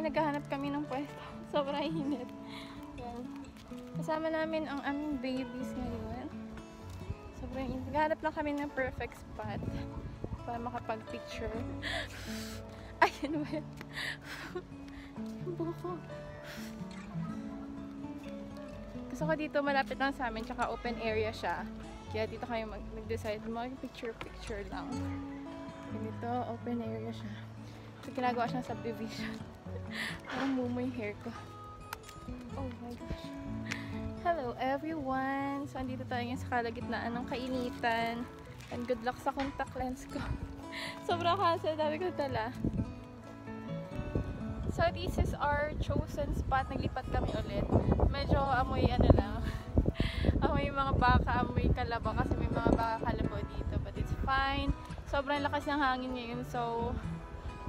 naghahanap kami ng pwesto. Sobrang init. Yan. Kasama namin ang aming babies ngayon. Sobrang init. Naghahanap lang kami ng perfect spot para makapag-picture. Ay, ano ba yan? Yung buko. Gusto ko dito malapit lang sa amin, tsaka open area siya. Kaya dito kayo mag-decide mag-picture lang. Ganito, open area siya. So, ginagawa siyang subdivision. Parang mumo yung hair ko. Oh my gosh. Hello everyone! So, andito tayo ngayon sa kalagitnaan ng kainitan. And good luck sa contact lens ko. Sobrang hassle, dami ko dala. So, this is our chosen spot. Naglipat kami ulit. Medyo amoy ano lang. Amoy mga baka, amoy kalabaw kasi may mga baka kalabaw dito. But it's fine. Sobrang lakas ng hangin ngayon. So,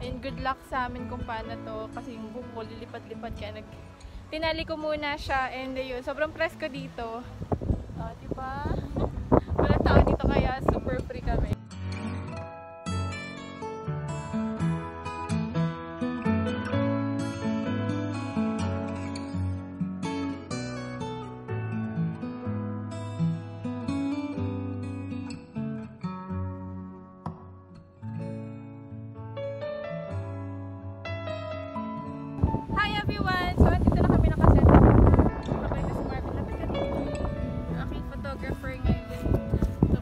and good luck sa amin kung paano to. Kasi yung buko, lilipat-lipat kaya tinali ko muna siya. And yun, sobrang presko dito. Diba? Walang tao dito kaya super free kami. Hi everyone! So, andito na kami nakaset. Sabay na si Marvin. Lapit ka dito. Ang aking photographer ngayon. So,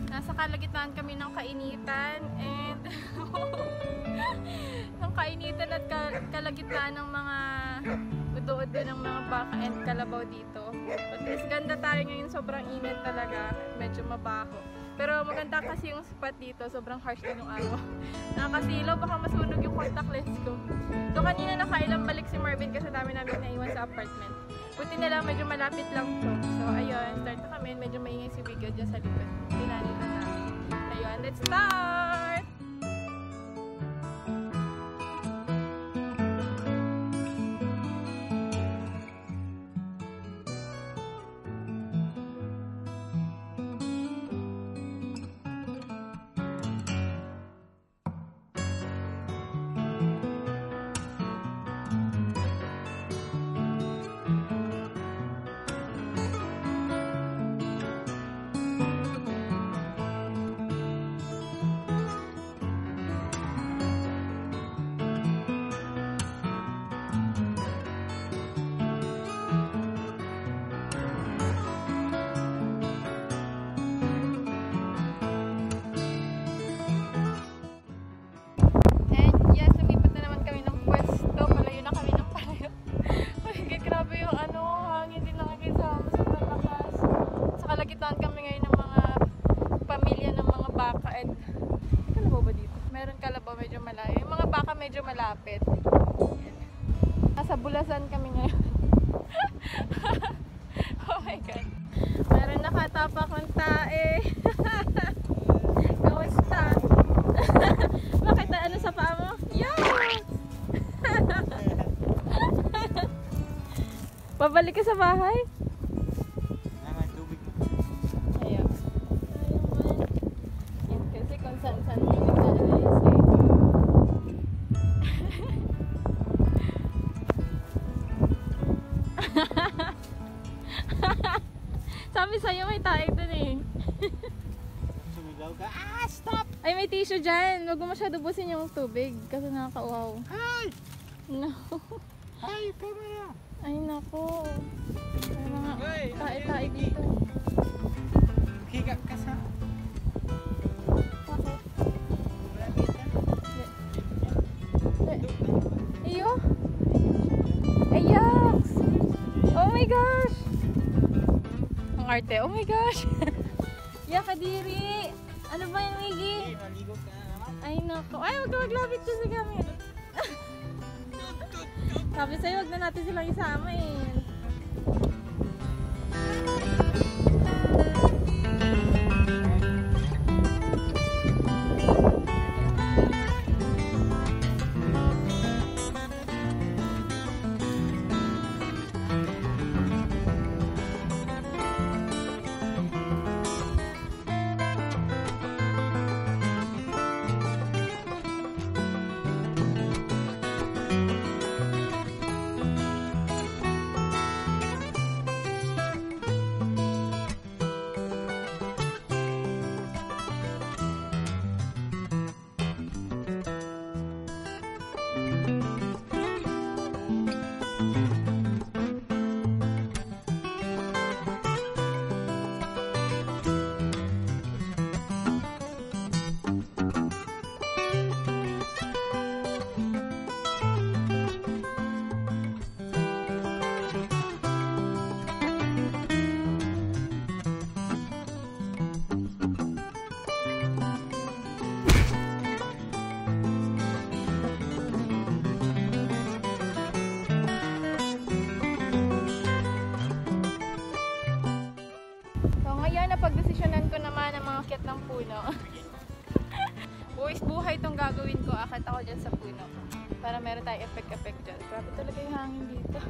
nasa kalagitnaan kami ng kainitan. And ng kainitan at kalagitnaan ng mga udood din ng mga baka and kalabaw dito. But is ganda tayo ngayon. Sobrang init talaga. Medyo mabaho. Pero maganda kasi yung spot dito, sobrang harsh din yung araw. Nakakasilaw, baka masunog yung contact lens ko. So kanina nakailang balik si Marvin kasi dami namin naiwan sa apartment. Buti na lang, medyo malapit lang to. So ayun, start na kami. Medyo maingay si Wiggle dyan sa likod. Tinali na namin. Ayun, let's start! Medyo malapit. Nasa Bulasan kami ngayon. Oh my god. Meron nakatapak ng tae. Kamusta? Bakit ano sa paa mo? Yes! Pabalik ka sa bahay? Ayun. Yan kasi kung saan-saan pinagdaalis eh. Sabi sa'yo may tae dun eh. Sumigaw ka. Ah! Stop! Ay, may tissue dyan. Huwag mo masyado busin yung tubig kasi nakaka-uhaw. Ay! No. Ay, camera! Ay, nako. May mga tae-tae dito. Higa ka sa... Bakit? Iyo? Ayaks! Oh my gosh! Ang arte. Oh my gosh! Yakadiri! Ano ba yung Miggy? Maligo ka naman. Ay nako. Ay, huwag ka maglapit ko sa gamit. Sabi sa'yo, huwag na natin silang isama eh. puno. Buwis buhay itong gagawin ko. Akit ako dyan sa puno. Para meron tayong effect dyan. Grabe talaga yung hangin dito.